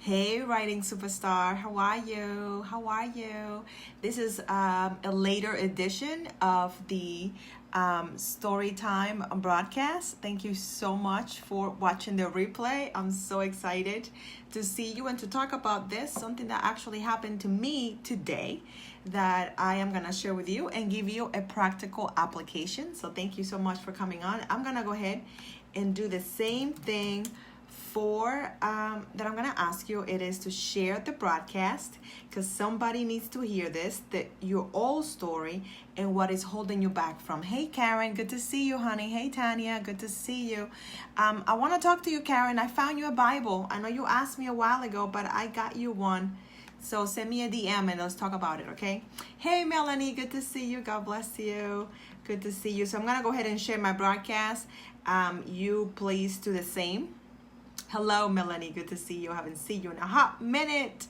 Hey, writing superstar, how are you? How are you? This is a later edition of the Storytime broadcast. Thank you so much for watching the replay. I'm so excited to see you and to talk about this, something that actually happened to me today that I am going to share with you and give you a practical application. So thank you so much for coming on. I'm going to go ahead and do the same thing for that I'm gonna ask you. It is to share the broadcast because somebody needs to hear this, that your all story and what is holding you back from. Hey Karen, good to see you, honey. Hey Tanya, good to see you. I want to talk to you, Karen. I found you a Bible. I know you asked me a while ago, but I got you one. So send me a DM and let's talk about it, okay? Hey Melanie, good to see you. God bless you. Good to see you. So I'm gonna go ahead and share my broadcast. You please do the same. Hello, Melanie. Good to see you. I haven't seen you in a hot minute.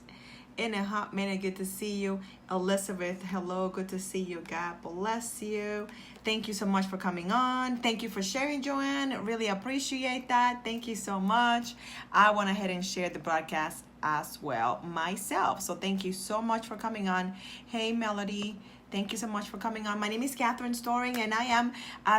Good to see you. Elizabeth, hello. Good to see you. God bless you. Thank you so much for coming on. Thank you for sharing, Joanne. Really appreciate that. Thank you so much. I went ahead and shared the broadcast as well myself. So thank you so much for coming on. Hey, Melody. Thank you so much for coming on. My name is Catherine Storing, and I am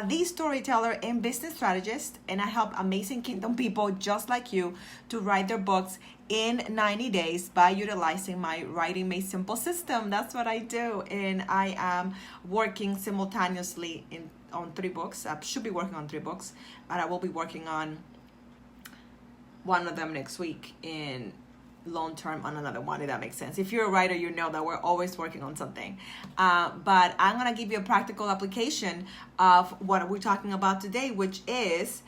the storyteller and business strategist, and I help amazing kingdom people just like you to write their books in 90 days by utilizing my Writing Made Simple system. That's what I do, and I am working simultaneously on 3 books. I should be working on 3 books, but I will be working on one of them next week in long term on another one, if that makes sense. If you're a writer, you know that we're always working on something. But I'm going to give you a practical application of what we're talking about today, which is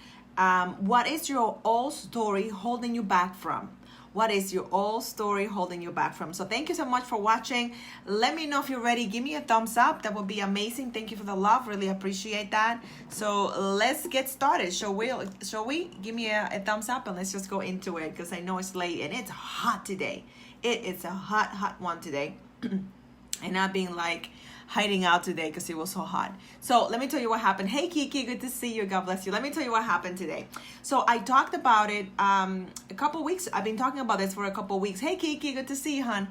what is your all story holding you back from? What is your all story holding you back from? So thank you so much for watching. Let me know if you're ready. Give me a thumbs up. That would be amazing. Thank you for the love. Really appreciate that. So let's get started. Shall we? Give me a thumbs up and let's just go into it because I know it's late and it's hot today. It is a hot one today. And not being like hiding out today because it was so hot. So let me tell you what happened. Hey Kiki, good to see you. God bless you. Let me tell you what happened today. So I talked about it a couple weeks. I've been talking about this for a couple weeks. Hey Kiki, good to see you, hon.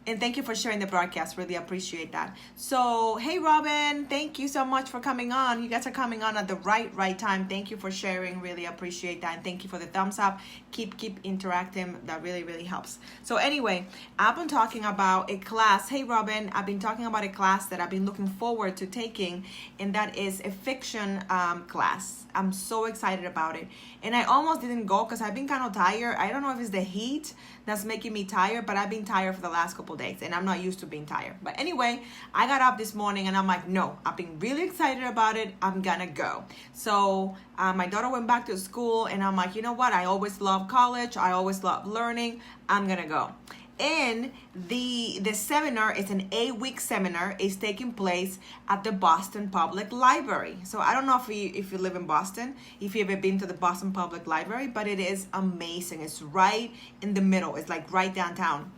And thank you for sharing the broadcast. Really appreciate that. So, hey Robin, thank you so much for coming on. You guys are coming on at the right time. Thank you for sharing. Really appreciate that. And thank you for the thumbs up. Keep interacting. That really helps. So anyway, I've been talking about a class. Hey Robin, I've been talking about a class that I've been looking forward to taking, and that is a fiction class. I'm so excited about it. And I almost didn't go because I've been kind of tired. I don't know if it's the heat that's making me tired, but I've been tired for the last couple days and I'm not used to being tired. But anyway, I got up this morning and I'm like, no, I've been really excited about it. I'm gonna go. So my daughter went back to school and I'm like, you know what? I always love college. I always love learning. I'm gonna go. And the seminar is an 8-week seminar. It's taking place at the Boston Public Library. So I don't know if you live in Boston, if you've ever been to the Boston Public Library, but it is amazing. It's right in the middle. It's like right downtown.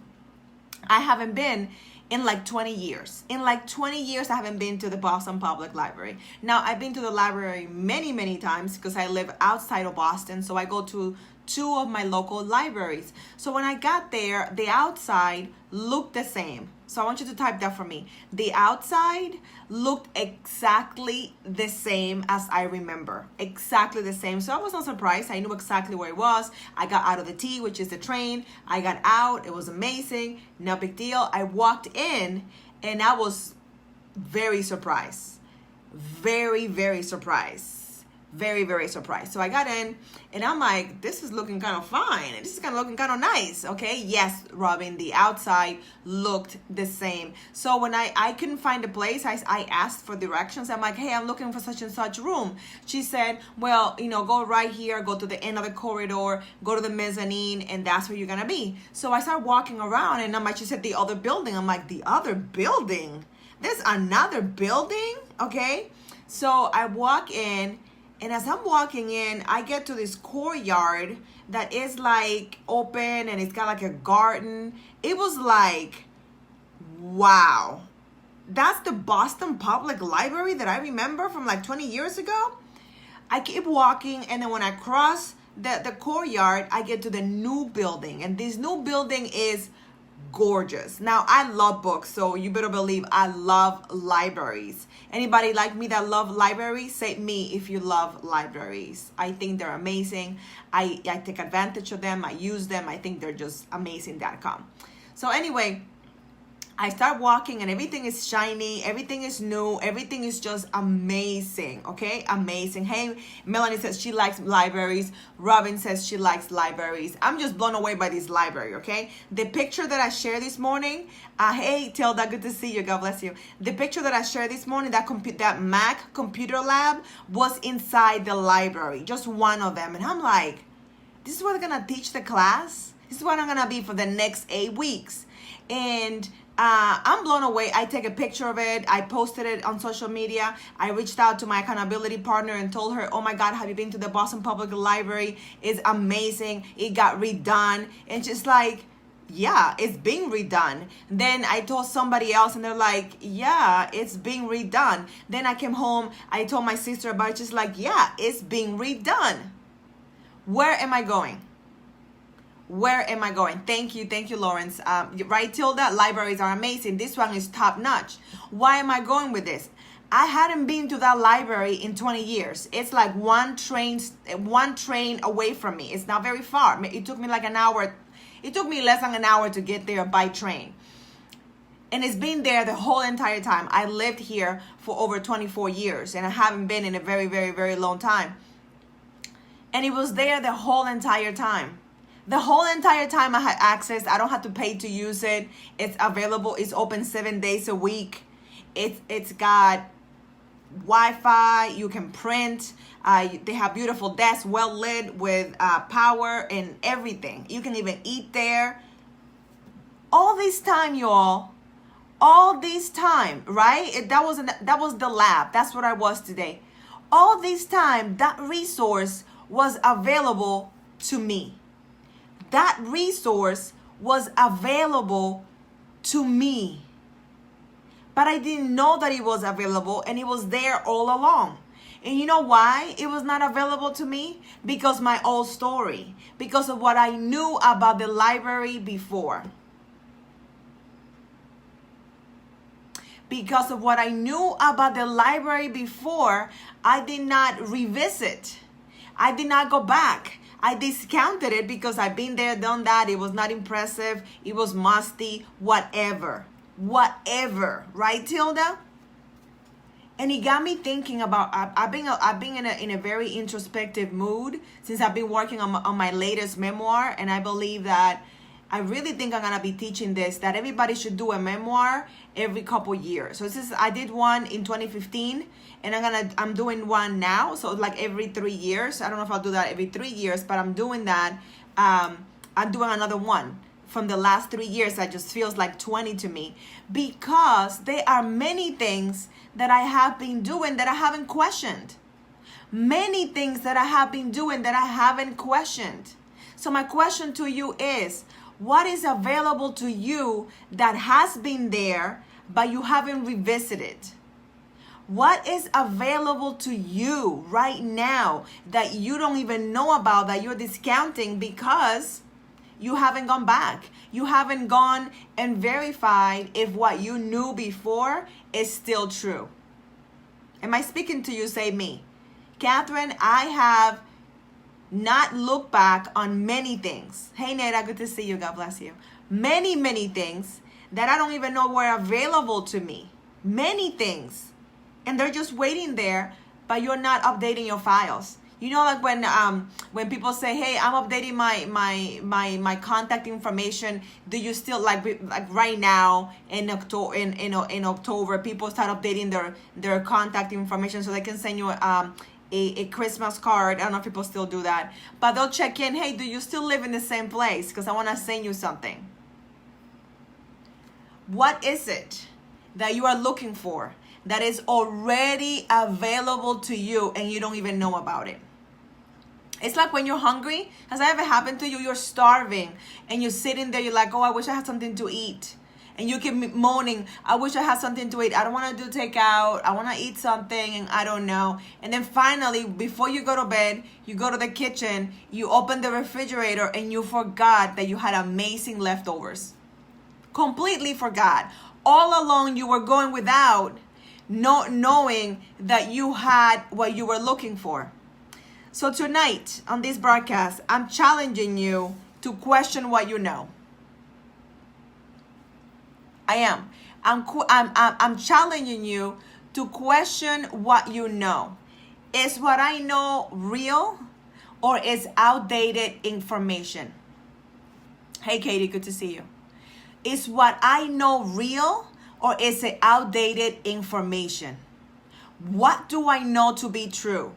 I haven't been in like 20 years. In like 20 years, I haven't been to the Boston Public Library. Now, I've been to the library many times because I live outside of Boston. So I go to 2 of my local libraries. So when I got there, the outside looked the same. So I want you to type that for me. The outside looked exactly the same as I remember. Exactly the same. So I was not surprised. I knew exactly where it was. I got out of the T, which is the train. I got out. It was amazing. No big deal. I walked in and I was very surprised. Very surprised. Very surprised. So I got in and I'm like, this is looking kind of fine. This is kind of looking kind of nice. Okay. Yes, Robin, the outside looked the same. So when I couldn't find a place, I asked for directions. I'm like, hey, I'm looking for such and such room. She said, well, go right here, go to the end of the corridor, go to the mezzanine, and that's where you're going to be. So I started walking around and I'm like, she said the other building. I'm like, the other building? There's another building? Okay. So I walk in. And as I'm walking in, I get to this courtyard that is like open and it's got like a garden. It was like, wow, that's the Boston Public Library that I remember from like 20 years ago. I keep walking and then when I cross the courtyard, I get to the new building, and this new building is gorgeous. Now, I love books, so you better believe I love libraries. Anybody like me that love libraries? Say me if you love libraries. I think they're amazing. I take advantage of them. I use them. I think they're just amazing.com. So anyway, I start walking and everything is shiny, everything is new, everything is just amazing, okay? Amazing. Hey, Melanie says she likes libraries. Robin says she likes libraries. I'm just blown away by this library, okay? The picture that I shared this morning, hey, Tilda, good to see you. God bless you. The picture that I shared this morning, that Mac computer lab was inside the library, just one of them. And I'm like, this is what I'm gonna teach the class? This is what I'm gonna be for the next 8 weeks. And I'm blown away. I take a picture of it. I posted it on social media. I reached out to my accountability partner and told her, oh my God, have you been to the Boston Public Library? It's amazing. It got redone. And just like, yeah, it's being redone. Then I told somebody else and they're like, yeah, it's being redone. Then I came home. I told my sister about it. Just like, yeah, it's being redone. Where am I going? Where am I going? Thank you, Lawrence. Right, Tilda? Libraries are amazing. This one is top notch. Why am I going with this? I hadn't been to that library in 20 years. It's like one train away from me. It's not very far. It took me like an hour. It took me less than an hour to get there by train. And it's been there the whole entire time. I lived here for over 24 years and I haven't been in a very, very, very long time. And it was there the whole entire time. The whole entire time I had access. I don't have to pay to use it. It's available. It's open 7 days a week. It's got Wi-Fi. You can print. They have beautiful desks, well lit with power and everything. You can even eat there. All this time, y'all. All this time, right? That was the lab. That's what I was today. All this time, that resource was available to me. That resource was available to me. But I didn't know that it was available, and it was there all along. And you know why it was not available to me? Because my old story. Because of what I knew about the library before. Because of what I knew about the library before, I did not revisit. I did not go back. I discounted it because I've been there, done that. It was not impressive. It was musty, whatever, right, Tilda? And it got me thinking about, I've been in a very introspective mood since I've been working on my latest memoir. And I believe that I really think I'm gonna be teaching this, that everybody should do a memoir every couple years. So I did one in 2015 and I'm doing one now. So like every 3 years. I don't know if I'll do that every 3 years, but I'm doing that. I'm doing another one from the last 3 years. That just feels like 20 to me, because there are many things that I have been doing that I haven't questioned. Many things that I have been doing that I haven't questioned. So my question to you is, what is available to you that has been there, but you haven't revisited? What is available to you right now that you don't even know about, that you're discounting because you haven't gone back? You haven't gone and verified if what you knew before is still true. Am I speaking to you? Say me. Catherine, I have not looked back on many things. Hey, Neda, good to see you. God bless you. Many things that I don't even know were available to me. Many things. And they're just waiting there, but you're not updating your files. You know, like when people say, "Hey, I'm updating my contact information." Do you still like right now in October? In October, people start updating their contact information so they can send you a Christmas card. I don't know if people still do that, but they'll check in. Hey, do you still live in the same place? Because I want to send you something. What is it that you are looking for that is already available to you and you don't even know about it? It's like when you're hungry. Has that ever happened to you? You're starving and you're sitting there. You're like, oh, I wish I had something to eat. And you keep moaning, I wish I had something to eat. I don't want to do takeout. I want to eat something and I don't know. And then finally, before you go to bed, you go to the kitchen, you open the refrigerator and you forgot that you had amazing leftovers. Completely forgot. All along you were going without not knowing that you had what you were looking for. So tonight on this broadcast, I'm challenging you to question what you know. I am. I'm challenging you to question what you know. Is what I know real or is outdated information? Hey, Katie, good to see you. Is what I know real or is it outdated information? What do I know to be true?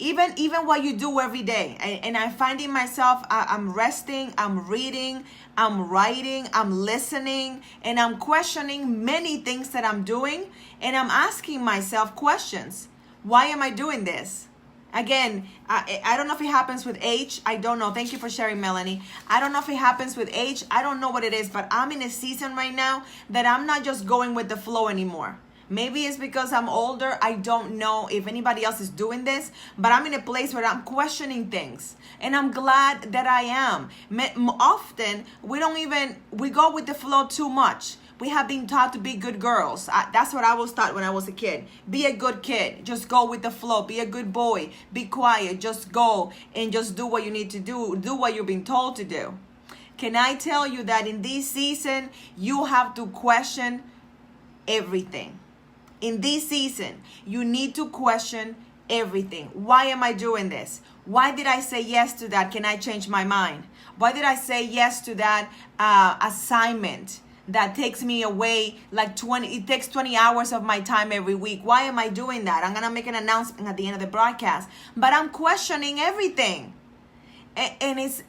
Even what you do every day. And I'm finding myself, I'm resting, I'm reading, I'm writing, I'm listening, and I'm questioning many things that I'm doing. And I'm asking myself questions. Why am I doing this? Again, I don't know if it happens with age. I don't know. Thank you for sharing, Melanie. I don't know if it happens with age. I don't know what it is, but I'm in a season right now that I'm not just going with the flow anymore. Maybe it's because I'm older. I don't know if anybody else is doing this, but I'm in a place where I'm questioning things. And I'm glad that I am. Often, we go with the flow too much. We have been taught to be good girls. That's what I was taught when I was a kid. Be a good kid. Just go with the flow. Be a good boy. Be quiet. Just go and just do what you need to do. Do what you've been told to do. Can I tell you that in this season, you have to question everything. In this season, you need to question everything. Why am I doing this? Why did I say yes to that? Can I change my mind? Why did I say yes to that assignment that takes me away it takes 20 hours of my time every week? Why am I doing that? I'm going to make an announcement at the end of the broadcast, but I'm questioning everything. And it's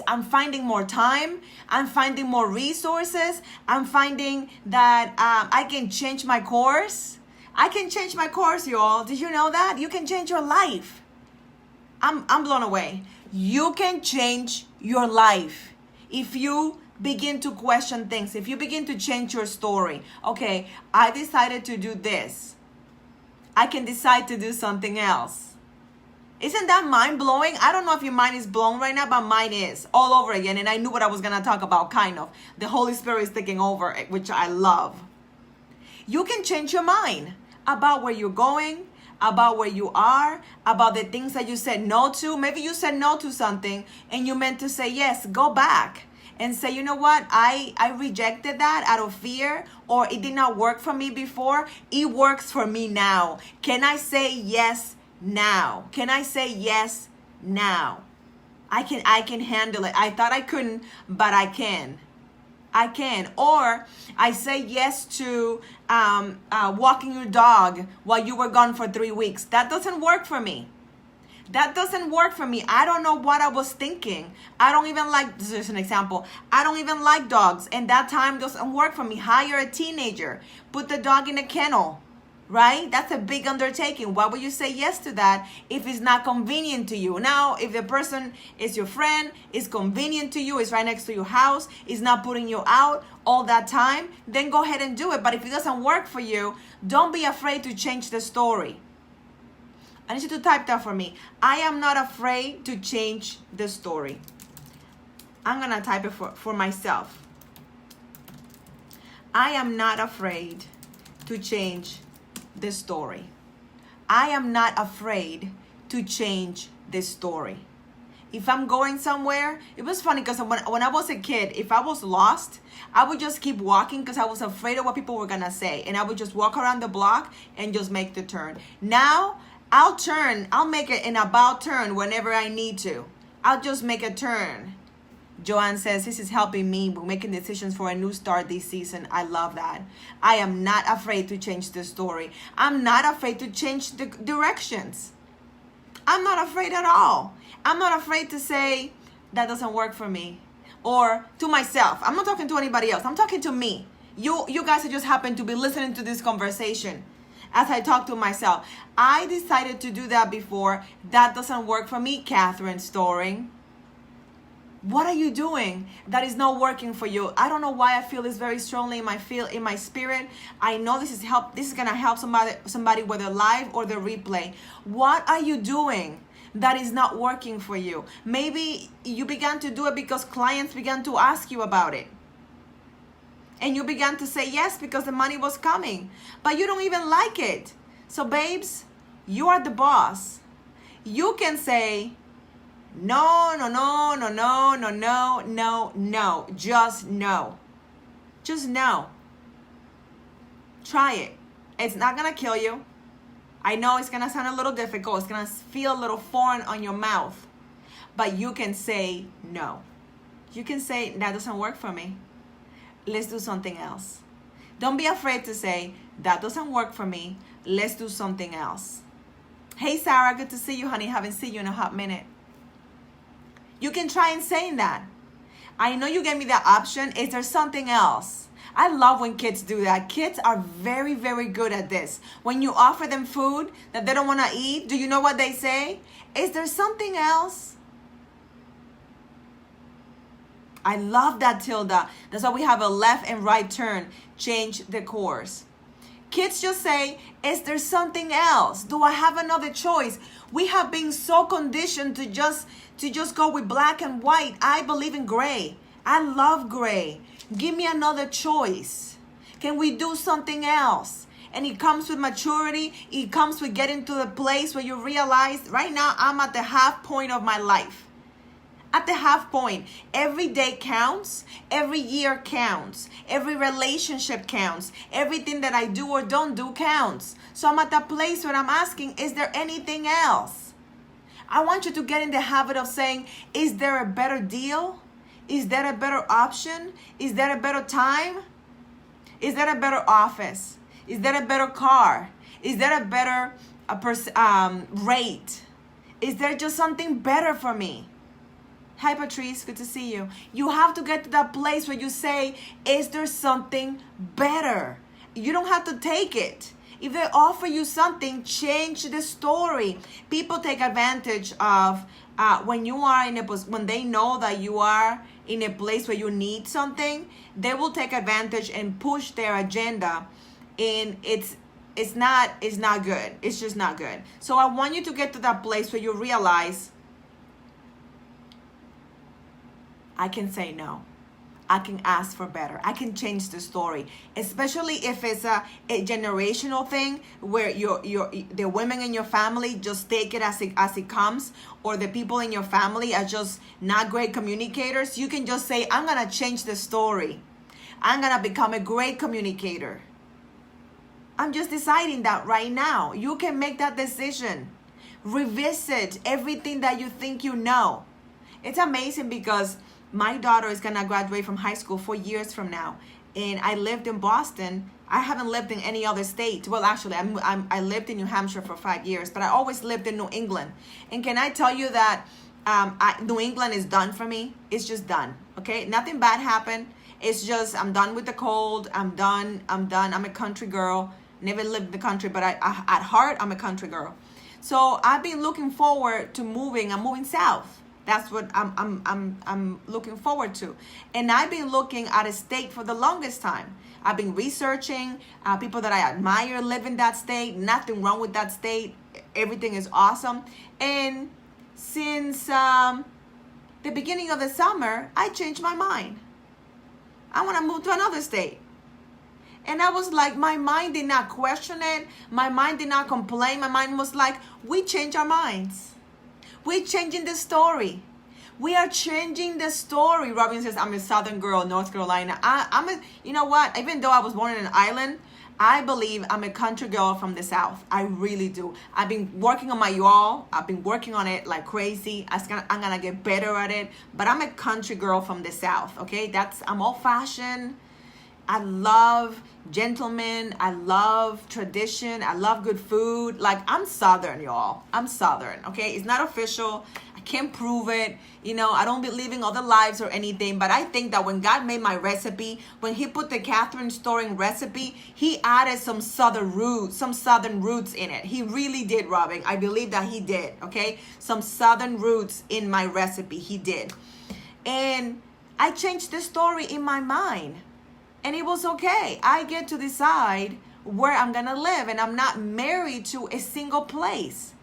I'm finding more time. I'm finding more resources. I'm finding that I can change my course. I can change my course, y'all. Did you know that? You can change your life. I'm blown away. You can change your life if you begin to question things. If you begin to change your story. Okay, I decided to do this. I can decide to do something else. Isn't that mind-blowing? I don't know if your mind is blown right now, but mine is all over again. And I knew what I was going to talk about, kind of. The Holy Spirit is taking over, which I love. You can change your mind about where you're going, about where you are, about the things that you said no to. Maybe you said no to something and you meant to say yes. Go back and say, you know what? I rejected that out of fear, or it did not work for me before. It works for me now. Can I say yes now? Can I say yes now? I can handle it. I thought I couldn't, but I can. Or I say yes to walking your dog while you were gone for 3 weeks. That doesn't work for me. That doesn't work for me. I don't know what I was thinking. I don't even like, this is an example. I don't even like dogs, and that time doesn't work for me. Hire a teenager. Put the dog in a kennel. Right? That's a big undertaking. Why would you say yes to that if it's not convenient to you? Now, if the person is your friend, is convenient to you, is right next to your house, is not putting you out all that time, then go ahead and do it. But if it doesn't work for you, don't be afraid to change the story. I need you to type that for me. I am not afraid to change the story. I'm going to type it for myself. I am not afraid to change the story. I am not afraid to change the story. If I'm going somewhere, it was funny because when I was a kid, if I was lost, I would just keep walking because I was afraid of what people were going to say. And I would just walk around the block and just make the turn. Now, I'll make an about turn whenever I need to. I'll just make a turn. Joanne says, this is helping me with making decisions for a new start this season. I love that. I am not afraid to change the story. I'm not afraid to change the directions. I'm not afraid at all. I'm not afraid to say, that doesn't work for me. Or to myself. I'm not talking to anybody else. I'm talking to me. You guys just happen to be listening to this conversation as I talk to myself. I decided to do that before. That doesn't work for me, Catherine Storing. What are you doing that is not working for you? I don't know why I feel this very strongly in my spirit. I know this is gonna help somebody whether live or the replay. What are you doing that is not working for you? Maybe you began to do it because clients began to ask you about it. And you began to say yes because the money was coming. But you don't even like it. So babes, you are the boss. You can say, no, no, no, no, no, no, no, no, no. Just no. Just no. Try it. It's not going to kill you. I know it's going to sound a little difficult. It's going to feel a little foreign on your mouth. But you can say no. You can say, that doesn't work for me. Let's do something else. Don't be afraid to say, that doesn't work for me. Let's do something else. Hey, Sarah, good to see you, honey. Haven't seen you in a hot minute. You can try and saying that. I know you gave me that option. Is there something else? I love when kids do that. Kids are very, very good at this. When you offer them food that they don't want to eat, do you know what they say? Is there something else? I love that, Tilda. That's why we have a left and right turn. Change the course. Kids just say, is there something else? Do I have another choice? We have been so conditioned to just go with black and white. I believe in gray. I love gray. Give me another choice. Can we do something else? And it comes with maturity. It comes with getting to the place where you realize, right now I'm at the half point of my life. At the half point, every day counts, every year counts, every relationship counts, everything that I do or don't do counts. So I'm at that place where I'm asking, is there anything else? I want you to get in the habit of saying, is there a better deal? Is there a better option? Is there a better time? Is there a better office? Is there a better car? Is there a better rate? Is there just something better for me? Hi, Patrice. Good to see you. You have to get to that place where you say, is there something better? You don't have to take it. If they offer you something, change the story. People take advantage of when you are when they know that you are in a place where you need something, they will take advantage and push their agenda. And it's not good. It's just not good. So I want you to get to that place where you realize, I can say no. I can ask for better. I can change the story, especially if it's a generational thing where the women in your family just take it as it comes, or the people in your family are just not great communicators. You can just say, I'm gonna change the story. I'm gonna become a great communicator. I'm just deciding that right now. You can make that decision. Revisit everything that you think you know. It's amazing because my daughter is gonna graduate from high school 4 years from now, and I lived in Boston. I haven't lived in any other state. Well, actually, I lived in New Hampshire for 5 years, but I always lived in New England. And can I tell you that New England is done for me? It's just done. Okay, nothing bad happened. It's just I'm done with the cold. I'm done. I'm a country girl. Never lived in the country, but at heart, I'm a country girl. So I've been looking forward to moving. I'm moving south. That's what I'm looking forward to. And I've been looking at a state for the longest time. I've been researching people that I admire live in that state. Nothing wrong with that state. Everything is awesome. And since the beginning of the summer, I changed my mind. I want to move to another state. And I was like, my mind did not question it. My mind did not complain. My mind was like, we change our minds. We're changing the story. We are changing the story. Robin says, I'm a Southern girl, North Carolina. You know what? Even though I was born in an island, I believe I'm a country girl from the South. I really do. I've been working on my y'all. I've been working on it like crazy. I'm gonna get better at it. But I'm a country girl from the South, okay? I'm old fashioned. I love gentlemen. I love tradition. I love good food. Like, I'm Southern, y'all. I'm Southern, okay? It's not official. I can't prove it. You know, I don't believe in other lives or anything. But I think that when God made my recipe, when he put the Catherine Storing recipe, he added some Southern roots in it. He really did, Robin. I believe that he did, okay? Some Southern roots in my recipe. He did. And I changed the story in my mind. And it was okay. I get to decide where I'm going to live. And I'm not married to a single place.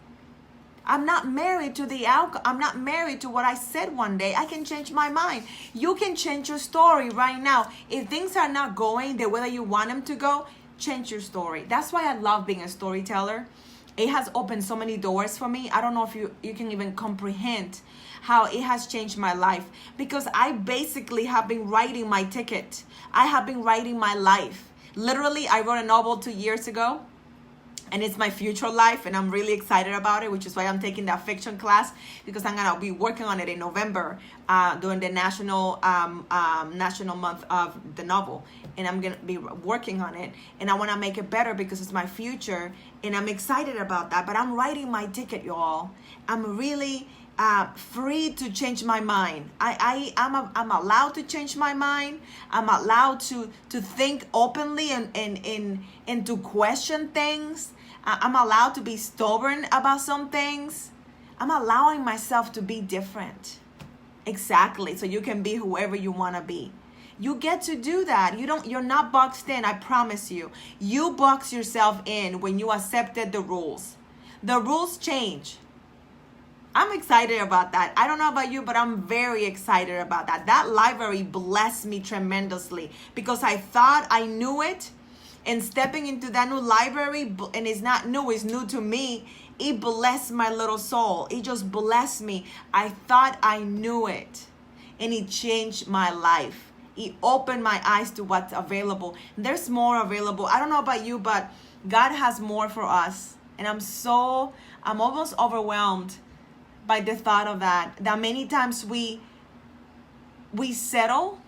I'm not married to the outcome. I'm not married to what I said one day. I can change my mind. You can change your story right now. If things are not going the way that you want them to go, change your story. That's why I love being a storyteller. It has opened so many doors for me. I don't know if you can even comprehend how it has changed my life, because I basically have been writing my ticket. I have been writing my life. Literally, I wrote a novel 2 years ago. And it's my future life, and I'm really excited about it, which is why I'm taking that fiction class, because I'm gonna be working on it in November during the national month of the novel, and I'm gonna be working on it, and I want to make it better because it's my future, and I'm excited about that. But I'm writing my ticket, y'all. I'm really free to change my mind. I'm allowed to change my mind. I'm allowed to think openly and to question things. I'm allowed to be stubborn about some things. I'm allowing myself to be different. Exactly. So you can be whoever you want to be. You get to do that. You're not boxed in, I promise you. You box yourself in when you accepted the rules. The rules change. I'm excited about that. I don't know about you, but I'm very excited about that. That library blessed me tremendously because I thought I knew it. And stepping into that new library, and it's not new, it's new to me, it blessed my little soul. It just blessed me. I thought I knew it, and it changed my life. It opened my eyes to what's available. There's more available. I don't know about you, but God has more for us. And I'm almost overwhelmed by the thought of that many times we settle.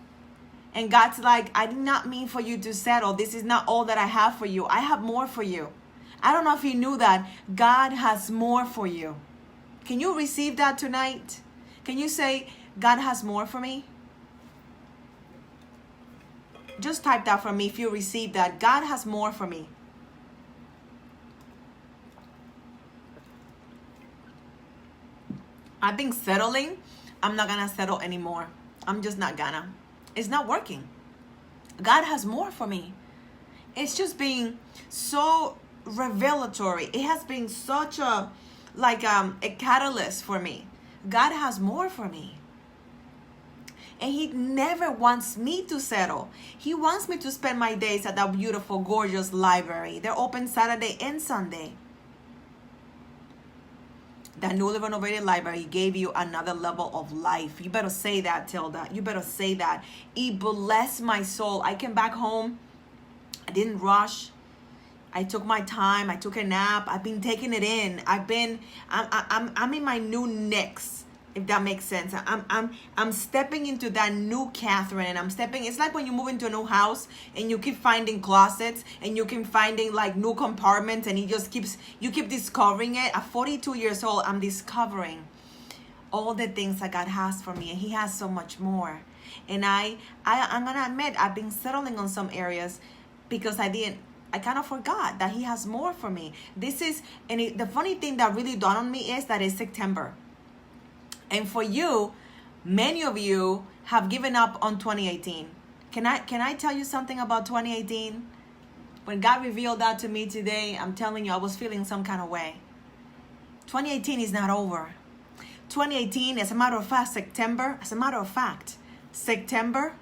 And God's like, I did not mean for you to settle. This is not all that I have for you. I have more for you. I don't know if you knew that. God has more for you. Can you receive that tonight? Can you say, God has more for me? Just type that for me if you receive that. God has more for me. I've been settling. I'm not going to settle anymore. I'm just not gonna. It's not working. God has more for me. It's just being so revelatory. It has been such a catalyst for me. God has more for me. And He never wants me to settle. He wants me to spend my days at that beautiful, gorgeous library. They're open Saturday and Sunday. That newly renovated library gave you another level of life. You better say that, Tilda. You better say that. It blessed my soul. I came back home. I didn't rush. I took my time. I took a nap. I've been taking it in. I'm in my new next, if that makes sense. I'm stepping into that new Catherine, and it's like when you move into a new house and you keep finding closets and you keep finding like new compartments, and you keep discovering it. At 42 years old, I'm discovering all the things that God has for me, and He has so much more. And I'm gonna admit, I've been settling on some areas because I kind of forgot that He has more for me. The funny thing that really dawned on me is that it's September. And for you, many of you have given up on 2018. Can I tell you something about 2018? When God revealed that to me today, I'm telling you, I was feeling some kind of way. 2018 is not over. 2018, as a matter of fact, September,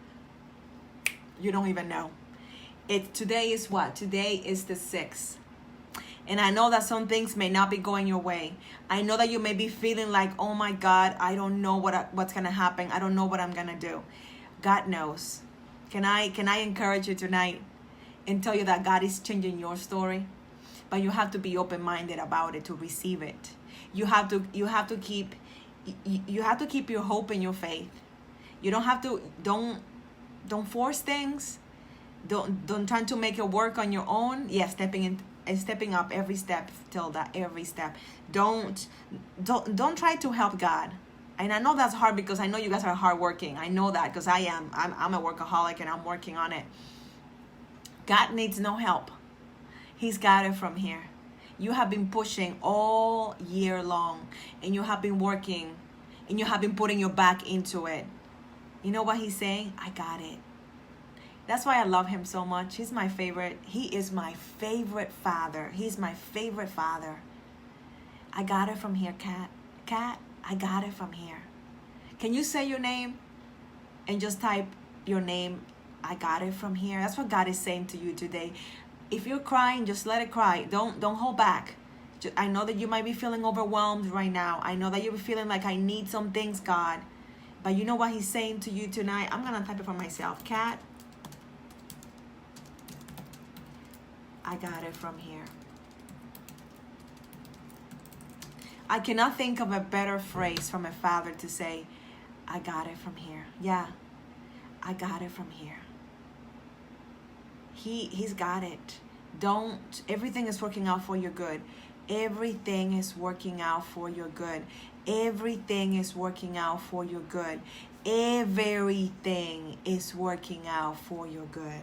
you don't even know. Today is what? Today is the 6th. And I know that some things may not be going your way. I know that you may be feeling like, oh my God, I don't know what's going to happen. I don't know what I'm going to do. God knows. Can I encourage you tonight and tell you that God is changing your story? But you have to be open-minded about it to receive it. You have to keep your hope and your faith. You don't force things. Don't try to make it work on your own. Yes, stepping up every step, Tilda, every step. Don't try to help God. And I know that's hard because I know you guys are hardworking. I know that because I am. I'm a workaholic and I'm working on it. God needs no help. He's got it from here. You have been pushing all year long, and you have been working, and you have been putting your back into it. You know what he's saying? I got it. That's why I love him so much. He's my favorite. He is my favorite father. He's my favorite father. I got it from here, Kat. Kat, I got it from here. Can you say your name and just type your name? I got it from here. That's what God is saying to you today. If you're crying, just let it cry. Don't hold back. I know that you might be feeling overwhelmed right now. I know that you're feeling like I need some things, God. But you know what he's saying to you tonight? I'm going to type it for myself. Kat, I got it from here. I cannot think of a better phrase from a father to say, I got it from here. Yeah, I got it from here. He's got it. Everything is working out for your good. Everything is working out for your good. Everything is working out for your good. Everything is working out for your good.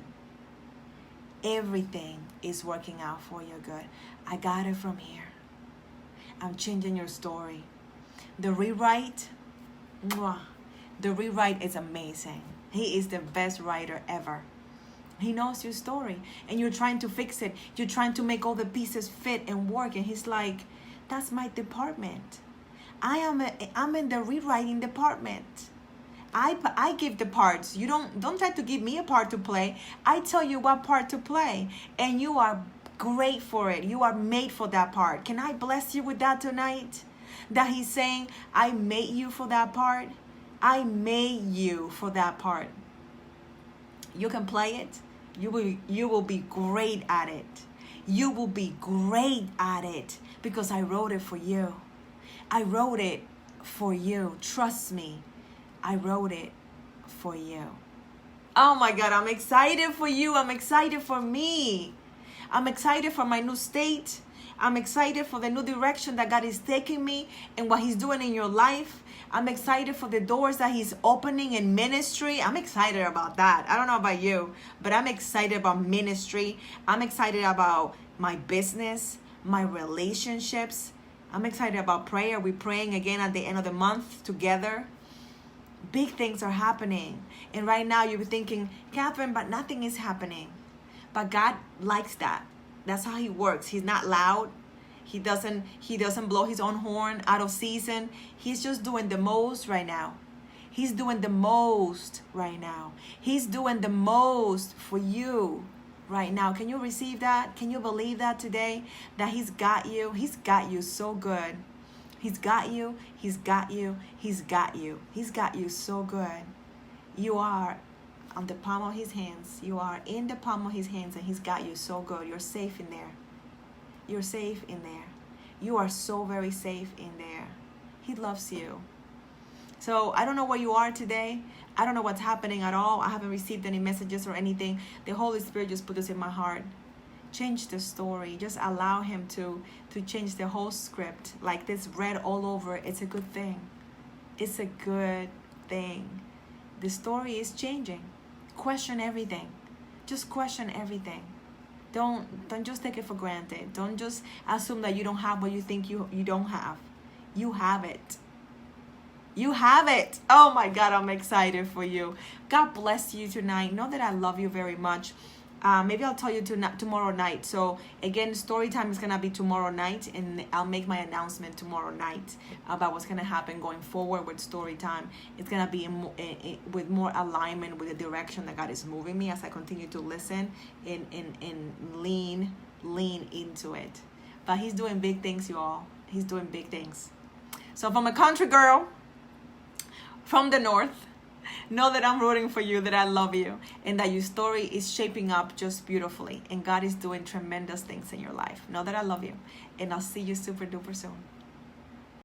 Everything is working out for your good. I got it from here. I'm changing your story. The rewrite, the rewrite is amazing. He is the best writer ever. He knows your story and you're trying to fix it. You're trying to make all the pieces fit and work. And he's like, that's my department. I'm in the rewriting department. I give the parts. You don't try to give me a part to play. I tell you what part to play. And you are great for it. You are made for that part. Can I bless you with that tonight? That he's saying, I made you for that part. I made you for that part. You can play it. You will be great at it. You will be great at it because I wrote it for you. I wrote it for you. Trust me. I wrote it for you. Oh my God, I'm excited for you. I'm excited for me. I'm excited for my new state. I'm excited for the new direction that God is taking me and what he's doing in your life. I'm excited for the doors that he's opening in ministry. I'm excited about that. I don't know about you, but I'm excited about ministry. I'm excited about my business, my relationships. I'm excited about prayer. We're praying again at the end of the month together. Big things are happening. And right now you're thinking, Catherine, but nothing is happening. But God likes that. That's how he works. He's not loud. He doesn't blow his own horn out of season. He's just doing the most right now. He's doing the most right now. He's doing the most for you right now. Can you receive that? Can you believe that today? That he's got you. He's got you so good. He's got you. He's got you. He's got you. He's got you so good. You are on the palm of his hands. You are in the palm of his hands and he's got you so good. You're safe in there. You're safe in there. You are so very safe in there. He loves you. So I don't know where you are today. I don't know what's happening at all. I haven't received any messages or anything. The Holy Spirit just put this in my heart. Change the story. Just allow him to change the whole script. Like this red all over. It's a good thing. It's a good thing. The story is changing. Question everything. Just question everything. Don't just take it for granted. Don't just assume that you don't have what you think you don't have. You have it. You have it. Oh my God, I'm excited for you. God bless you tonight. Know that I love you very much. Maybe I'll tell you tomorrow night. So again, story time is gonna be tomorrow night, and I'll make my announcement tomorrow night about what's gonna happen going forward with story time. It's gonna be with more alignment with the direction that God is moving me as I continue to listen and lean into it. But he's doing big things, you all. He's doing big things. So from a country girl from the north, know that I'm rooting for you, that I love you, and that your story is shaping up just beautifully, and God is doing tremendous things in your life. Know that I love you, and I'll see you super duper soon.